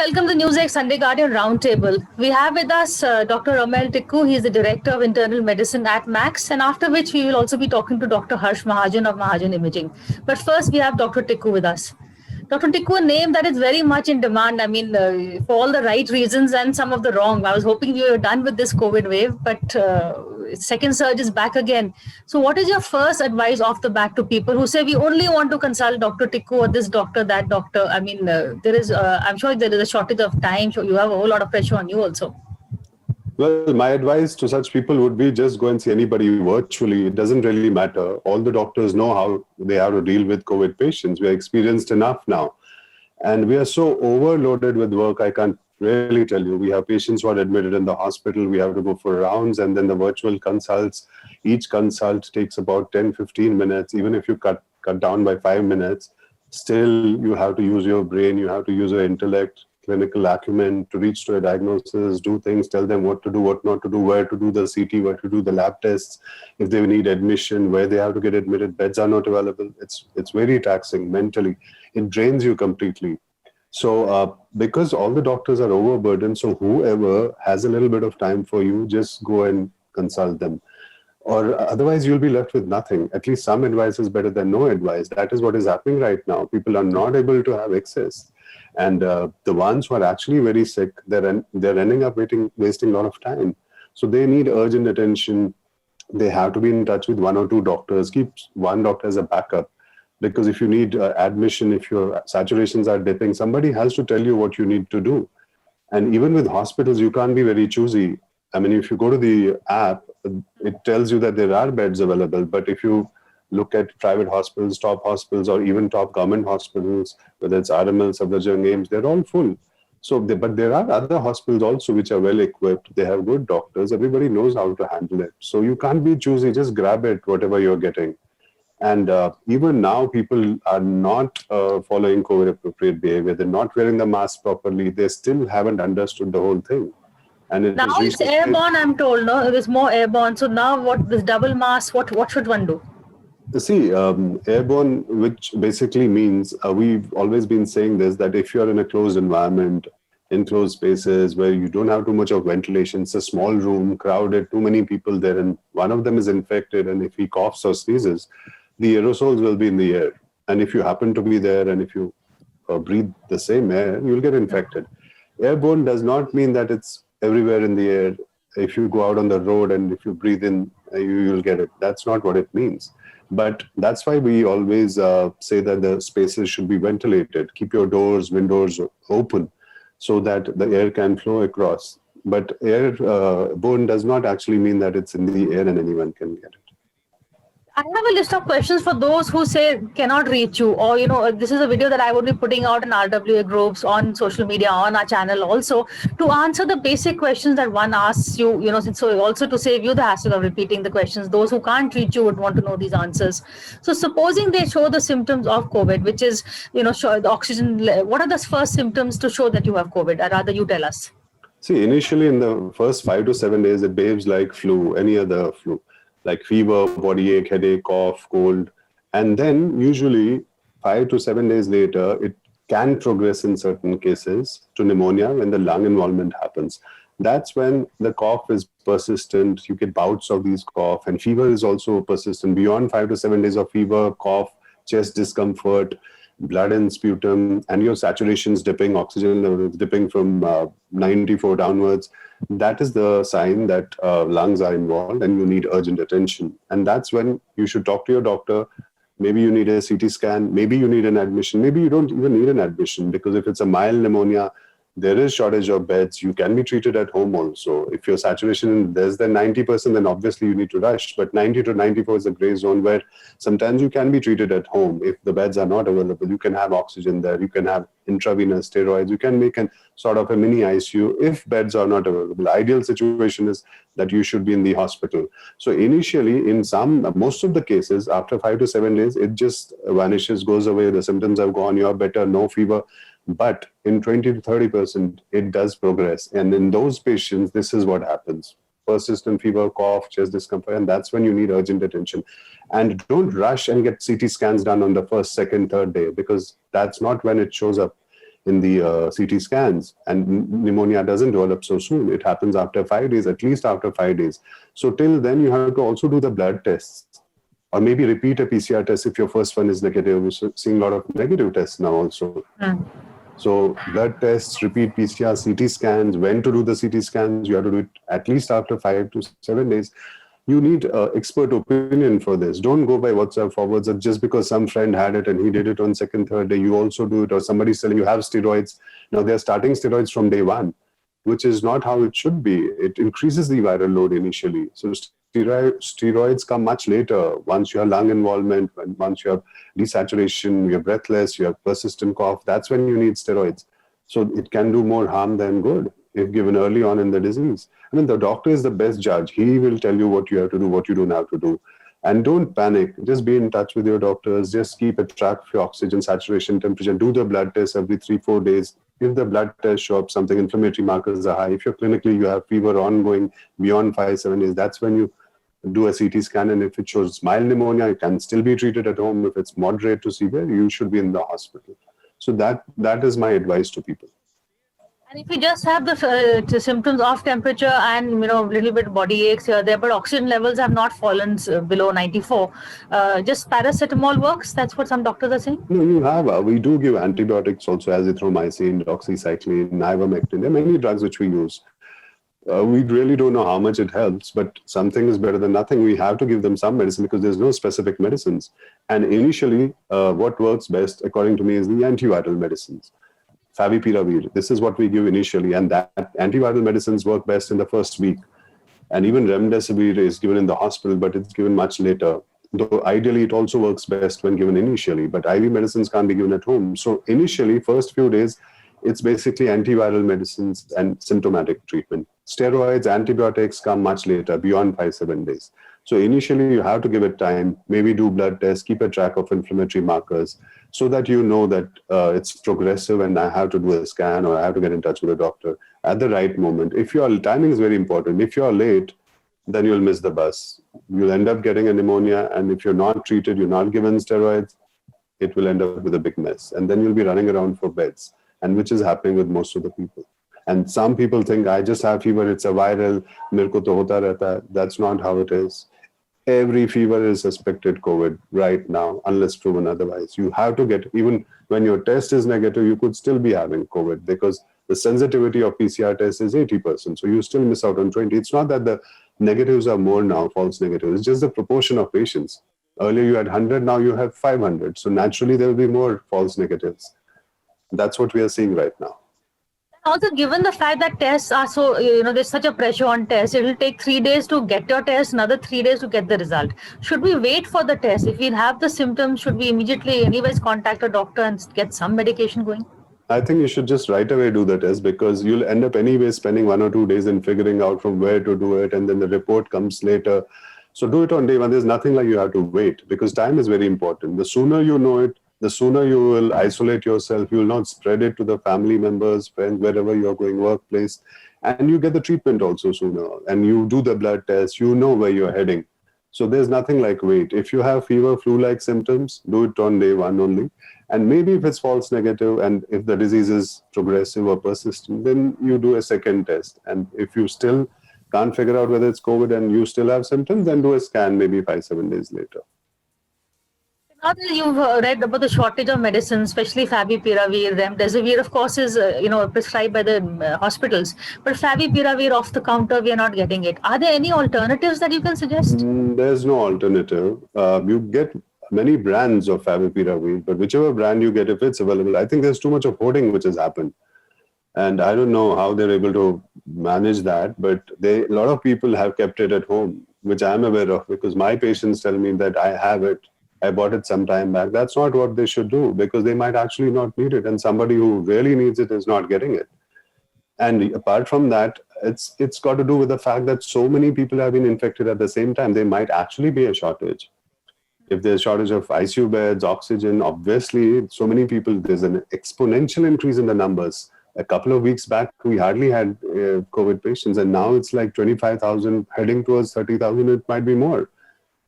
welcome to Newsek Sunday Guardian Roundtable. We have with us Dr. Ramel Tikku. He is the Director of Internal Medicine at Max, and after which we will also be talking to Dr. Harsh Mahajan of Mahajan Imaging. But first, we have Dr. Tikku with us. Dr. Tikku, a name that is very much in demand. I mean, for all the right reasons and some of the wrong. I was hoping we were done with this COVID wave, but second surge is back again. So, what is your first advice off the bat to people who say we only want to consult Dr. Tikku or this doctor, that doctor? I mean, I'm sure there is a shortage of time. So you have a whole lot of pressure on you also. Well, my advice to such people would be just go and see anybody virtually. It doesn't really matter. All the doctors know how they have to deal with COVID patients. We are experienced enough now. And we are so overloaded with work, I can't really tell you. We have patients who are admitted in the hospital. We have to go for rounds, and then the virtual consults. Each consult takes about 10, 15 minutes. Even if you cut down by 5 minutes, still you have to use your brain, you have to use your intellect, clinical acumen to reach to a diagnosis, do things, tell them what to do, what not to do, where to do the CT, where to do the lab tests, if they need admission, where they have to get admitted, beds are not available. It's very taxing mentally. It drains you completely. So because all the doctors are overburdened, so whoever has a little bit of time for you, just go and consult them. Or otherwise you'll be left with nothing. At least some advice is better than no advice. That is what is happening right now. People are not able to have access. And the ones who are actually very sick, they're ending up wasting a lot of time. So they need urgent attention. They have to be in touch with one or two doctors. Keep one doctor as a backup. Because if you need admission, if your saturations are dipping, somebody has to tell you what you need to do. And even with hospitals, you can't be very choosy. I mean, if you go to the app, it tells you that there are beds available. But if you look at private hospitals, top hospitals, or even top government hospitals, whether it's RML, Safdarjung, AIIMS, they're all full. So, but there are other hospitals also which are well equipped. They have good doctors. Everybody knows how to handle it. So you can't be choosy. Just grab it, whatever you're getting. And even now, people are not following COVID-appropriate behavior. They're not wearing the mask properly. They still haven't understood the whole thing. And now it's airborne, I'm told. No, it was more airborne. So now, what this double mask? What should one do? See, airborne, which basically means we've always been saying this, that if you're in a closed environment, in closed spaces where you don't have too much of ventilation, it's a small room, crowded, too many people there, and one of them is infected, and if he coughs or sneezes, the aerosols will be in the air. And if you happen to be there and if you breathe the same air, you'll get infected. Airborne does not mean that it's everywhere in the air. If you go out on the road and if you breathe in, you'll get it. That's not what it means. But that's why we always say that the spaces should be ventilated. Keep your doors, windows open so that the air can flow across. But airborne does not actually mean that it's in the air and anyone can get it. I have a list of questions for those who say cannot reach you, or this is a video that I would be putting out in RWA groups, on social media, on our channel also, to answer the basic questions that one asks you, so also to save you the hassle of repeating the questions. Those who can't reach you would want to know these answers. So supposing they show the symptoms of COVID, which is, show the oxygen, what are the first symptoms to show that you have COVID? I'd rather you tell us. See, initially in the first 5 to 7 days, it behaves like flu, any other flu. Like fever, body ache, headache, cough, cold. And then usually 5 to 7 days later, it can progress in certain cases to pneumonia when the lung involvement happens. That's when the cough is persistent. You get bouts of these cough, and fever is also persistent. Beyond 5 to 7 days of fever, cough, chest discomfort, blood and sputum, and your saturations dipping, oxygen levels dipping from 94 downwards. That is the sign that lungs are involved and you need urgent attention. And that's when you should talk to your doctor. Maybe you need a CT scan. Maybe you need an admission. Maybe you don't even need an admission, because if it's a mild pneumonia, there is shortage of beds. You can be treated at home also. If your saturation is less than 90%, then obviously you need to rush. But 90 to 94 is a gray zone where sometimes you can be treated at home. If the beds are not available, you can have oxygen there. You can have intravenous steroids. You can make a sort of a mini ICU if beds are not available. Ideal situation is that you should be in the hospital. So initially, in most of the cases, after 5 to 7 days, it just vanishes, goes away. The symptoms have gone. You're better, no fever. But in 20 to 30%, it does progress. And in those patients, this is what happens. Persistent fever, cough, chest discomfort, and that's when you need urgent attention. And don't rush and get CT scans done on the first, second, third day, because that's not when it shows up. in the CT scans, and pneumonia doesn't develop so soon. It happens after 5 days, at least after 5 days. So till then, you have to also do the blood tests, or maybe repeat a PCR test if your first one is negative. We're seeing a lot of negative tests now also. So blood tests, repeat PCR, CT scans. When to do the CT scans? You have to do it at least after 5 to 7 days. You need expert opinion for this. Don't go by WhatsApp forwards that just because some friend had it and he did it on second, third day, you also do it, or somebody's telling you have steroids. Now they're starting steroids from day one, which is not how it should be. It increases the viral load initially. So steroids come much later, once you have lung involvement, once you have desaturation, you're breathless, you have persistent cough. That's when you need steroids. So it can do more harm than good if given early on in the disease. I mean, the doctor is the best judge. He will tell you what you have to do, what you don't have to do. And don't panic. Just be in touch with your doctors. Just keep a track of your oxygen saturation, temperature. Do the blood test every 3-4 days. If the blood test show up something, inflammatory markers are high. If you're clinically, you have fever ongoing beyond 5-7 days, that's when you do a CT scan. And if it shows mild pneumonia, it can still be treated at home. If it's moderate to severe, you should be in the hospital. So that is my advice to people. And if you just have the symptoms of temperature and a little bit body aches here there, but oxygen levels have not fallen below 94, just paracetamol works. That's what some doctors are saying. No, you have. We do give antibiotics also, azithromycin, doxycycline, ivermectin. There are many drugs which we use. We really don't know how much it helps, but something is better than nothing. We have to give them some medicine because there's no specific medicines. And initially, what works best, according to me, is the antiviral medicines. Favipiravir, this is what we give initially, and that antiviral medicines work best in the first week. And even remdesivir is given in the hospital, but it's given much later. Though ideally, it also works best when given initially, but IV medicines can't be given at home. So initially, first few days, it's basically antiviral medicines and symptomatic treatment. Steroids, antibiotics come much later, beyond 5-7 days. So initially, you have to give it time, maybe do blood tests, keep a track of inflammatory markers, so that you know that it's progressive and I have to do a scan or I have to get in touch with a doctor at the right moment. If your timing is very important. If you're late, then you'll miss the bus. You'll end up getting a pneumonia, and if you're not treated, you're not given steroids, it will end up with a big mess. And then you'll be running around for beds, and which is happening with most of the people. And some people think, I just have fever, it's a viral, mere ko to hota rehta hai. That's not how it is. Every fever is suspected COVID right now, unless proven otherwise. You have to get, even when your test is negative, you could still be having COVID because the sensitivity of PCR test is 80%. So you still miss out on 20. It's not that the negatives are more now, false negatives. It's just the proportion of patients. Earlier you had 100, now you have 500. So naturally there will be more false negatives. That's what we are seeing right now. Also, given the fact that tests are so, there's such a pressure on tests, it will take 3 days to get your test, another 3 days to get the result. Should we wait for the test? If we have the symptoms, should we immediately anyways contact a doctor and get some medication going? I think you should just right away do the test, because you'll end up anyway spending 1 or 2 days in figuring out from where to do it, and then the report comes later. So do it on day one. There's nothing like you have to wait, because time is very important. The sooner you know it, the sooner you will isolate yourself. You will not spread it to the family members, friends, wherever you're going, workplace. And you get the treatment also sooner. And you do the blood test. You know where you're heading. So there's nothing like wait. If you have fever, flu-like symptoms, do it on day one only. And maybe if it's false negative and if the disease is progressive or persistent, then you do a second test. And if you still can't figure out whether it's COVID and you still have symptoms, then do a scan maybe 5-7 days later. Now that you've read about the shortage of medicine, especially favipiravir, remdesivir, of course, is prescribed by the hospitals. But favipiravir off the counter, we are not getting it. Are there any alternatives that you can suggest? There's no alternative. You get many brands of favipiravir, but whichever brand you get, if it's available, I think there's too much of hoarding which has happened. And I don't know how they're able to manage that, but a lot of people have kept it at home, which I'm aware of, because my patients tell me that I have it. I bought it some time back. That's not what they should do, because they might actually not need it. And somebody who really needs it is not getting it. And apart from that, it's got to do with the fact that so many people have been infected at the same time. There might actually be a shortage. If there's a shortage of ICU beds, oxygen, obviously, so many people, there's an exponential increase in the numbers. A couple of weeks back, we hardly had COVID patients. And now it's like 25,000, heading towards 30,000. It might be more.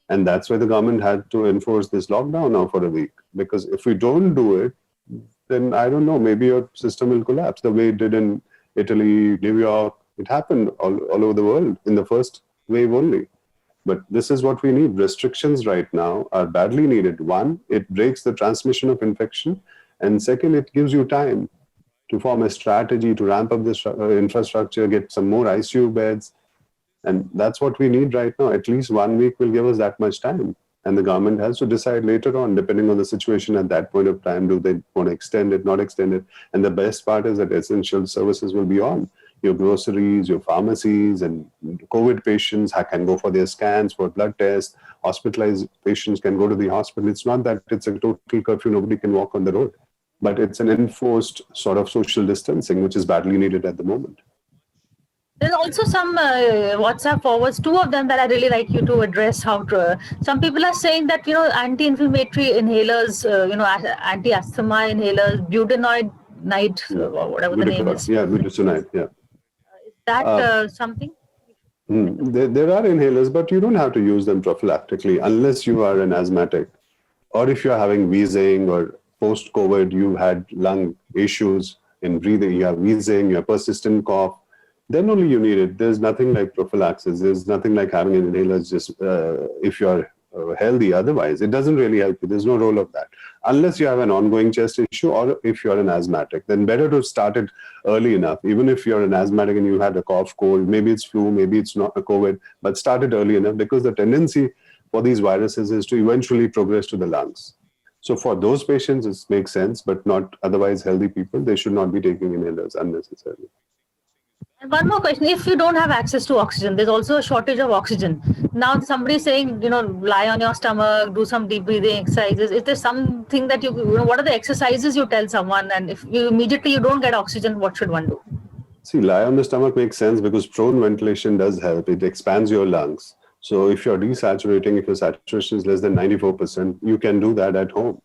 And that's why the government had to enforce this lockdown now for a week. Because if we don't do it, then I don't know, maybe your system will collapse the way it did in Italy, New York. It happened all over the world in the first wave only. But this is what we need. Restrictions right now are badly needed. One, it breaks the transmission of infection. And second, it gives you time to form a strategy to ramp up this infrastructure, get some more ICU beds. And that's what we need right now. At least 1 week will give us that much time. And the government has to decide later on, depending on the situation at that point of time, do they want to extend it, not extend it. And the best part is that essential services will be on. Your groceries, your pharmacies, and COVID patients can go for their scans, for blood tests. Hospitalized patients can go to the hospital. It's not that it's a total curfew, nobody can walk on the road. But it's an enforced sort of social distancing, which is badly needed at the moment. There's also some WhatsApp forwards, two of them that I really like you to address. Some people are saying that, anti-inflammatory inhalers, anti-asthma inhalers, budesonide, whatever the name is. Yeah, budesonide, yeah. Is that something? There are inhalers, but you don't have to use them prophylactically unless you are an asthmatic, or if you're having wheezing, or post-COVID, you had lung issues in breathing, you have wheezing, you have persistent cough, then only you need it. There's nothing like prophylaxis. There's nothing like having an inhaler just if you're healthy. Otherwise, it doesn't really help you. There's no role of that. Unless you have an ongoing chest issue, or if you're an asthmatic, then better to start it early enough. Even if you're an asthmatic and you had a cough, cold, maybe it's flu, maybe it's not a COVID, but start it early enough, because the tendency for these viruses is to eventually progress to the lungs. So for those patients, it makes sense, but not otherwise healthy people. They should not be taking inhalers unnecessarily. And one more question. If you don't have access to oxygen, there's also a shortage of oxygen. Now somebody's saying, lie on your stomach, do some deep breathing exercises. Is there something that what are the exercises you tell someone? And if you immediately don't get oxygen, what should one do? See, lie on the stomach makes sense because prone ventilation does help. It expands your lungs. So if you're desaturating, if your saturation is less than 94%, you can do that at home.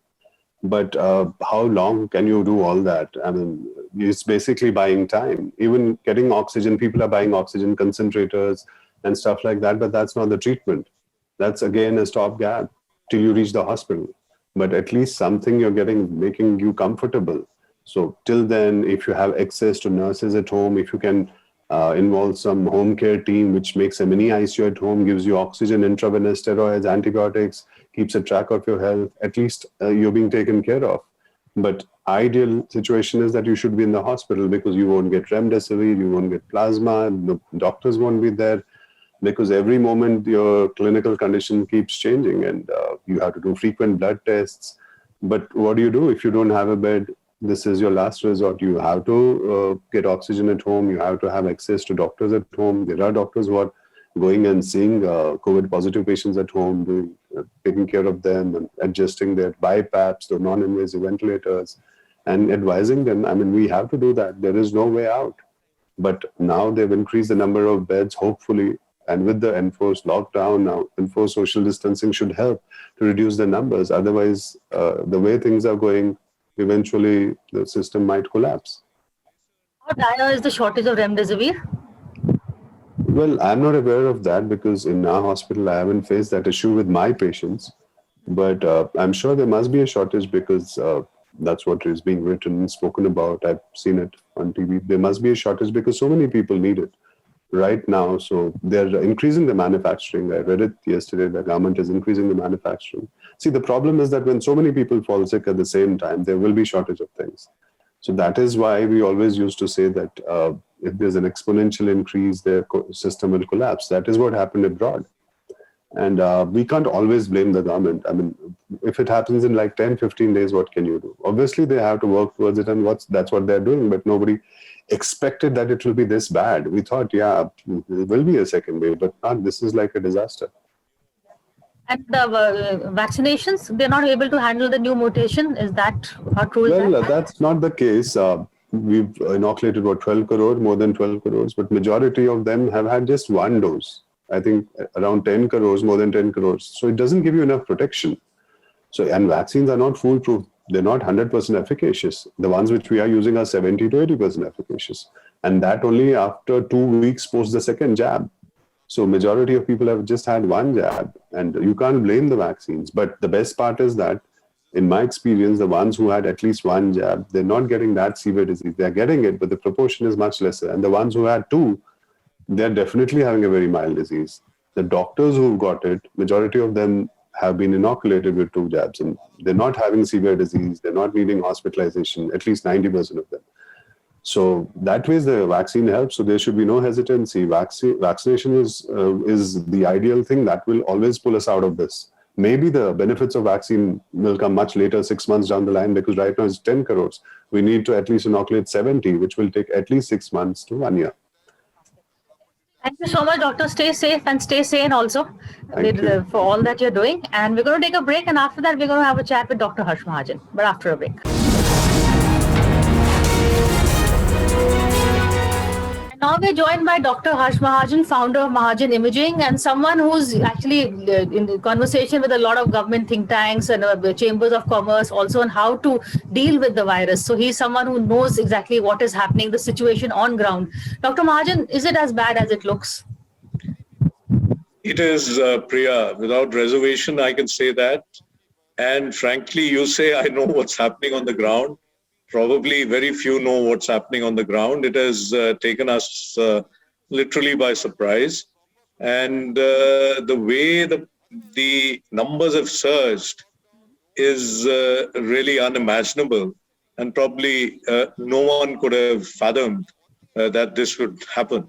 But how long can you do all that? I mean, it's basically buying time. Even getting oxygen, people are buying oxygen concentrators and stuff like that, but that's not the treatment. That's again a stopgap till you reach the hospital. But at least something you're getting, making you comfortable. So till then, if you have access to nurses at home, if you can involve some home care team, which makes a mini ICU at home, gives you oxygen, intravenous steroids, antibiotics, keeps a track of your health, at least you're being taken care of. But ideal situation is that you should be in the hospital, because you won't get remdesivir, you won't get plasma, the doctors won't be there, because every moment your clinical condition keeps changing, and you have to do frequent blood tests. But what do you do if you don't have a bed? This is your last resort. You have to get oxygen at home. You have to have access to doctors at home. There are doctors who are going and seeing COVID positive patients at home, taking care of them and adjusting their BiPAPs, the non-invasive ventilators, and advising them. I mean, we have to do that. There is no way out. But now they've increased the number of beds, hopefully, and with the enforced lockdown, now enforced social distancing should help to reduce the numbers. Otherwise, the way things are going, eventually the system might collapse. How dire is the shortage of remdesivir? Well, I'm not aware of that, because in our hospital, I haven't faced that issue with my patients. But I'm sure there must be a shortage, because that's what is being written and spoken about. I've seen it on TV. There must be a shortage because so many people need it right now. So they're increasing the manufacturing. I read it yesterday. The government is increasing the manufacturing. See, the problem is that when so many people fall sick at the same time, there will be shortage of things. So that is why we always used to say that if there's an exponential increase, the system will collapse. That is what happened abroad. And we can't always blame the government. I mean, if it happens in like 10, 15 days, what can you do? Obviously, they have to work towards it, and that's what they're doing. But nobody expected that it will be this bad. We thought, yeah, there will be a second wave, but not. This is like a disaster. And the vaccinations, they're not able to handle the new mutation. Is that how true is that? Well, that's not the case. We've inoculated, more than 12 crores, but majority of them have had just one dose. I think around 10 crores, more than 10 crores. So it doesn't give you enough protection. So, and vaccines are not foolproof. They're not 100% efficacious. The ones which we are using are 70 to 80% efficacious. And that only after 2 weeks post the second jab. So majority of people have just had one jab, and you can't blame the vaccines. But the best part is that in my experience, the ones who had at least one jab, they're not getting that severe disease. They're getting it, but the proportion is much lesser. And the ones who had two, they're definitely having a very mild disease. The doctors who've got it, majority of them have been inoculated with two jabs, and they're not having severe disease. They're not needing hospitalization, at least 90% of them. So that way the vaccine helps. So there should be no hesitancy. Vaccination is the ideal thing that will always pull us out of this. Maybe the benefits of vaccine will come much later, 6 months down the line, because right now it's 10 crores. We need to at least inoculate 70, which will take at least 6 months to 1 year. Thank you so much, doctor. Stay safe and stay sane also for all that you're doing. And we're going to take a break. And after that, we're going to have a chat with Dr. Harsh Mahajan. But after a break. Now we're joined by Dr. Harsh Mahajan, founder of Mahajan Imaging, and someone who's actually in the conversation with a lot of government think tanks and chambers of commerce also on how to deal with the virus. So he's someone who knows exactly what is happening, the situation on ground. Dr. Mahajan, is it as bad as it looks? It is, Priya. Without reservation, I can say that. And frankly, you say I know what's happening on the ground. Probably very few know what's happening on the ground. It has taken us literally by surprise. And the way the numbers have surged is really unimaginable. And probably no one could have fathomed that this would happen.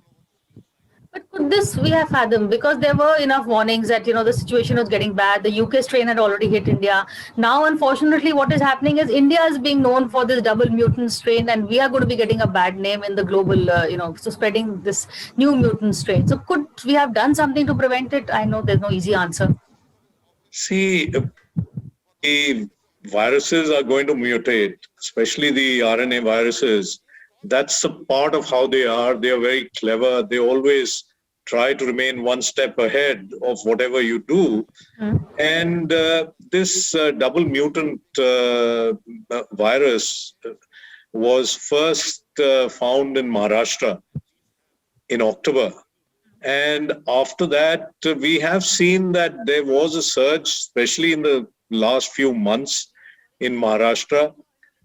But could this we have fathomed? Because there were enough warnings that, the situation was getting bad. The UK strain had already hit India. Now, unfortunately, what is happening is India is being known for this double mutant strain, and we are going to be getting a bad name in the global, so spreading this new mutant strain. So could we have done something to prevent it? I know there's no easy answer. See, the viruses are going to mutate, especially the RNA viruses. That's a part of how they are. They are very clever. They always try to remain one step ahead of whatever you do. And this double mutant virus was first found in Maharashtra in October. And after that, we have seen that there was a surge, especially in the last few months in Maharashtra.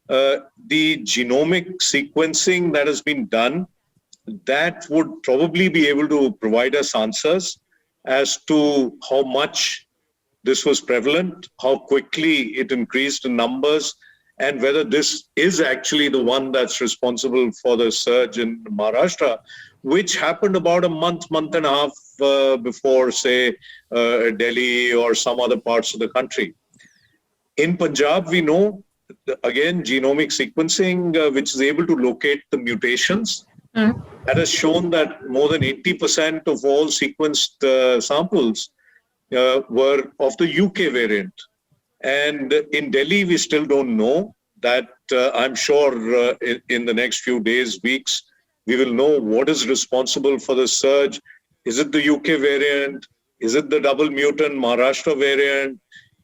The genomic sequencing that has been done, that would probably be able to provide us answers as to how much this was prevalent, how quickly it increased in numbers, and whether this is actually the one that's responsible for the surge in Maharashtra, which happened about a month and a half before, say, Delhi or some other parts of the country. In Punjab, we know, again, genomic sequencing, which is able to locate the mutations, that has shown that more than 80% of all sequenced samples were of the UK variant. And in Delhi, we still don't know. That I'm sure in the next few days, weeks, we will know what is responsible for the surge. Is it the UK variant? Is it the double mutant Maharashtra variant?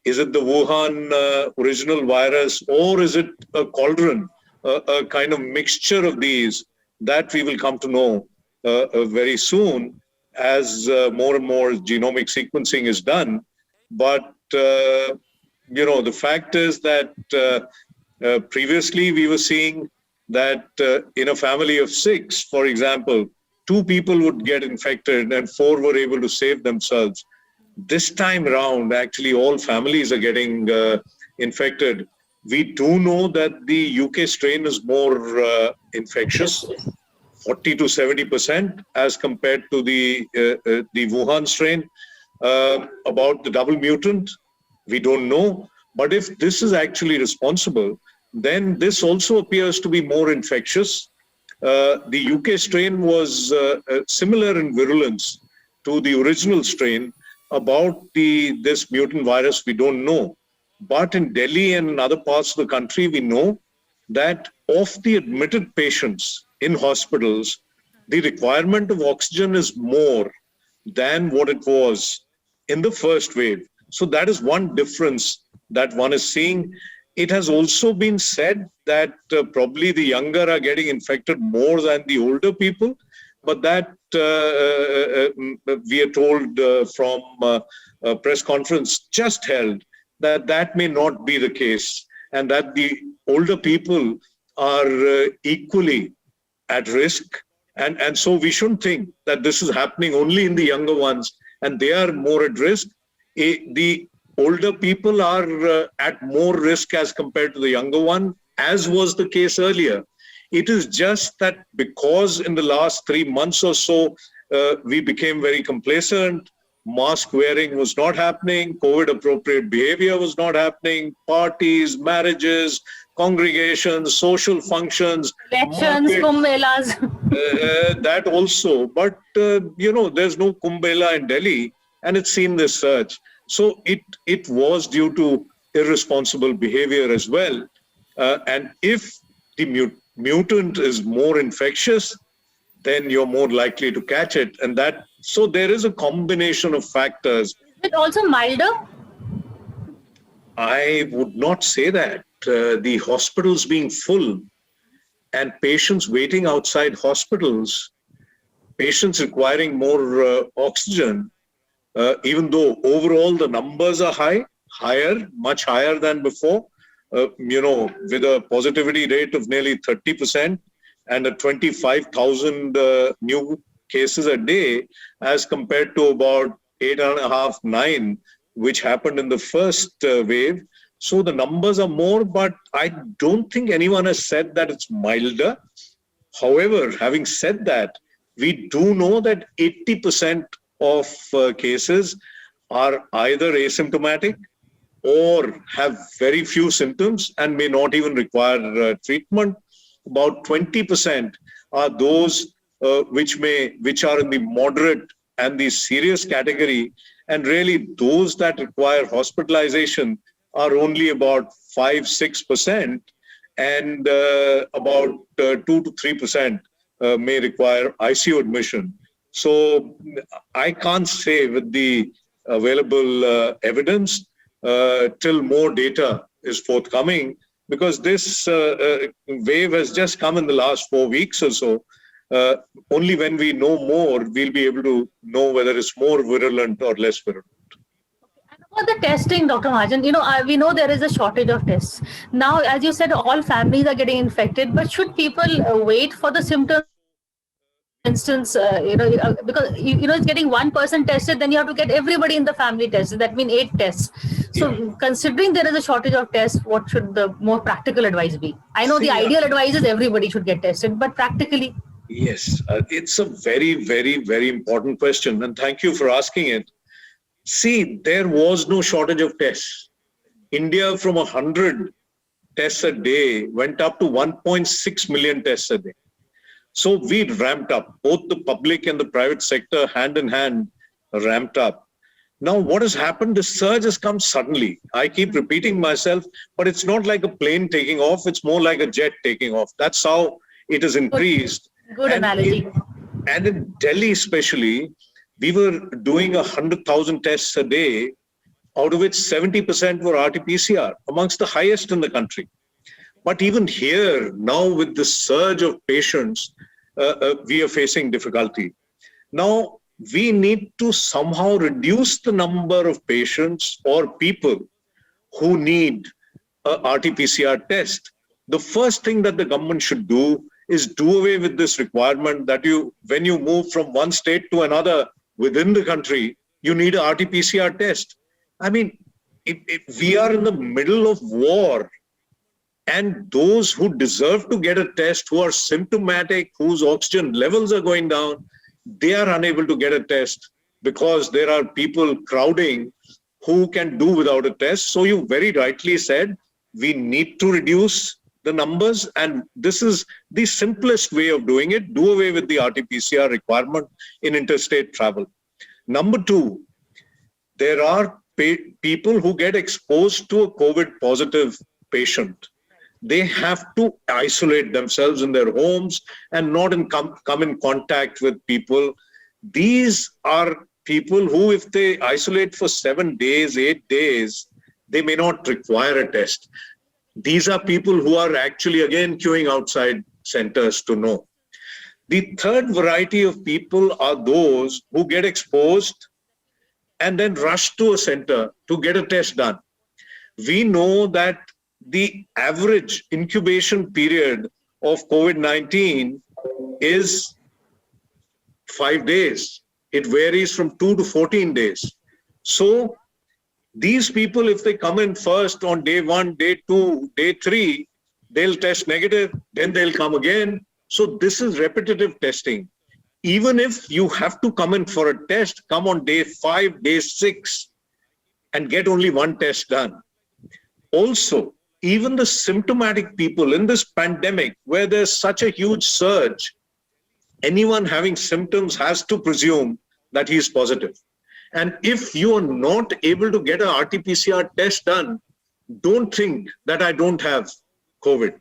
Is it the Wuhan original virus, or is it a cauldron, a kind of mixture of these? That we will come to know very soon as more and more genomic sequencing is done. But, the fact is that previously we were seeing that in a family of 6, for example, 2 people would get infected and 4 were able to save themselves. This time around, actually, all families are getting infected. We do know that the UK strain is more infectious, 40 to 70%, as compared to the Wuhan strain. About the double mutant, we don't know. But if this is actually responsible, then this also appears to be more infectious. The UK strain was similar in virulence to the original strain. About this mutant virus, we don't know. But in Delhi and in other parts of the country, we know that of the admitted patients in hospitals, the requirement of oxygen is more than what it was in the first wave. So that is one difference that one is seeing. It has also been said that probably the younger are getting infected more than the older people. But that we are told from a press conference just held that that may not be the case, and that the older people are equally at risk. And so we shouldn't think that this is happening only in the younger ones and they are more at risk. The older people are at more risk as compared to the younger one, as was the case earlier. It is just that because in the last 3 months or so, we became very complacent, mask wearing was not happening, COVID appropriate behavior was not happening, parties, marriages, congregations, social functions, Elections, Kumbh Melas. that also. But, there's no Kumbh Mela in Delhi, and it's seen this surge. So it was due to irresponsible behavior as well. And if the mutant is more infectious, then you're more likely to catch it. And so there is a combination of factors. Is it also milder? I would not say that. The hospitals being full and patients waiting outside hospitals, patients requiring more oxygen, even though overall the numbers are higher, much higher than before, with a positivity rate of nearly 30% and a 25,000 new cases a day as compared to about 8.5, 9, which happened in the first wave. So the numbers are more, but I don't think anyone has said that it's milder. However, having said that, we do know that 80% of cases are either asymptomatic or have very few symptoms and may not even require treatment. About 20% are those which are in the moderate and the serious category, and really those that require hospitalization are only about 5-6%, and about 2 to 3% may require ICU admission. So I can't say with the available evidence till more data is forthcoming, because this wave has just come in the last 4 weeks or so. Only when we know more, we'll be able to know whether it's more virulent or less virulent. About the testing, Dr. Mahajan, we know there is a shortage of tests. Now, as you said, all families are getting infected, but should people wait for the symptoms? For instance, because, it's getting one person tested, then you have to get everybody in the family tested. That means 8 tests. So considering there is a shortage of tests, what should the more practical advice be? I know the ideal advice is everybody should get tested, but practically? Yes, it's a very, very, very important question. And thank you for asking it. See, there was no shortage of tests. India from 100 tests a day went up to 1.6 million tests a day. So we ramped up, both the public and the private sector hand in hand ramped up. Now, what has happened? The surge has come suddenly. I keep repeating myself, but it's not like a plane taking off. It's more like a jet taking off. That's how it has increased. Good analogy. And in Delhi especially, we were doing 100,000 tests a day, out of which 70% were RT-PCR, amongst the highest in the country. But even here, now with the surge of patients, we are facing difficulty. Now, we need to somehow reduce the number of patients or people who need a RT-PCR test. The first thing that the government should do is do away with this requirement that when you move from one state to another within the country, you need a RT-PCR test. I mean, if we are in the middle of war, and those who deserve to get a test, who are symptomatic, whose oxygen levels are going down, they are unable to get a test because there are people crowding who can do without a test. So you very rightly said, we need to reduce the numbers, and this is the simplest way of doing it. Do away with the RT-PCR requirement in interstate travel. Number 2, there are people who get exposed to a COVID positive patient. They have to isolate themselves in their homes and not come in contact with people. These are people who, if they isolate for 7 days, 8 days, they may not require a test. These are people who are actually, again, queuing outside centers to know. The third variety of people are those who get exposed and then rush to a center to get a test done. We know that the average incubation period of COVID-19 is 5 days. It varies from 2 to 14 days. So these people, if they come in first on day 1, day 2, day 3, they'll test negative, then they'll come again. So this is repetitive testing. Even if you have to come in for a test, come on day 5, day 6, and get only one test done. Also, even the symptomatic people in this pandemic, where there's such a huge surge, anyone having symptoms has to presume that he is positive. And if you are not able to get an RT-PCR test done, don't think that I don't have COVID.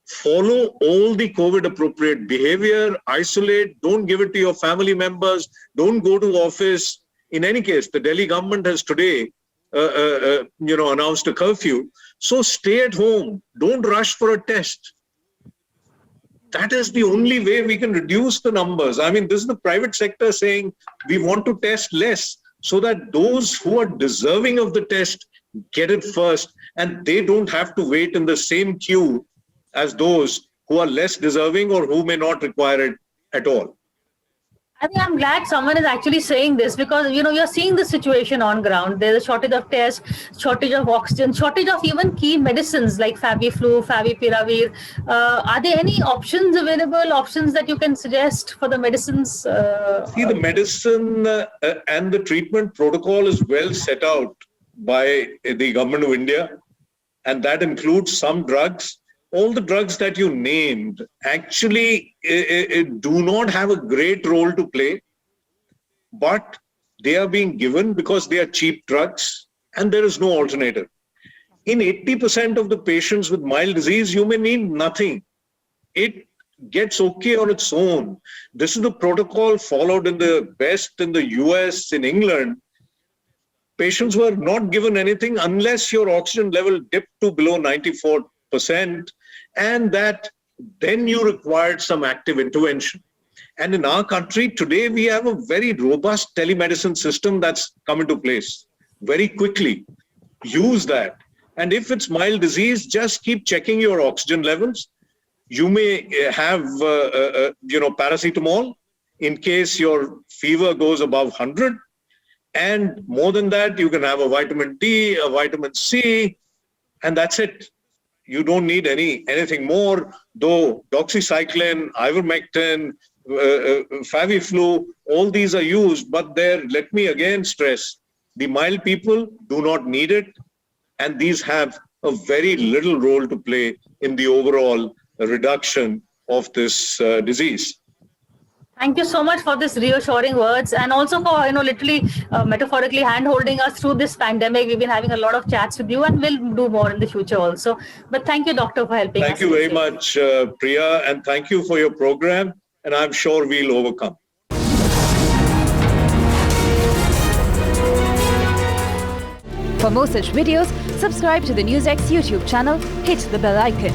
Follow all the COVID appropriate behavior, isolate, don't give it to your family members, don't go to office. In any case, the Delhi government has today announced a curfew. So stay at home, don't rush for a test. That is the only way we can reduce the numbers. I mean, this is the private sector saying we want to test less so that those who are deserving of the test get it first and they don't have to wait in the same queue as those who are less deserving or who may not require it at all. I think I'm glad someone is actually saying this because, you're seeing the situation on ground. There's a shortage of tests, shortage of oxygen, shortage of even key medicines like Fabiflu, Favipiravir. Are there any options available, options that you can suggest for the medicines? See, the medicine and the treatment protocol is well set out by the government of India, and that includes some drugs. All the drugs that you named actually do not have a great role to play, but they are being given because they are cheap drugs and there is no alternative. In 80% of the patients with mild disease, you may need nothing. It gets okay on its own. This is the protocol followed in the West, in the US, in England. Patients were not given anything unless your oxygen level dipped to below 94%. And that then you required some active intervention. And in our country today, we have a very robust telemedicine system that's come into place very quickly. Use that. And if it's mild disease, just keep checking your oxygen levels. You may have, paracetamol in case your fever goes above 100. And more than that, you can have a vitamin D, a vitamin C, and that's it. You don't need anything more, though doxycycline, ivermectin, Faviflu, all these are used, but let me again stress, the mild people do not need it, and these have a very little role to play in the overall reduction of this disease. Thank you so much for this reassuring words and also for, literally metaphorically hand-holding us through this pandemic. We've been having a lot of chats with you and we'll do more in the future also. But thank you, Doctor, for helping us. Thank you very much, Priya, and thank you for your program. And I'm sure we'll overcome. For more such videos, subscribe to the NewsX YouTube channel, hit the bell icon.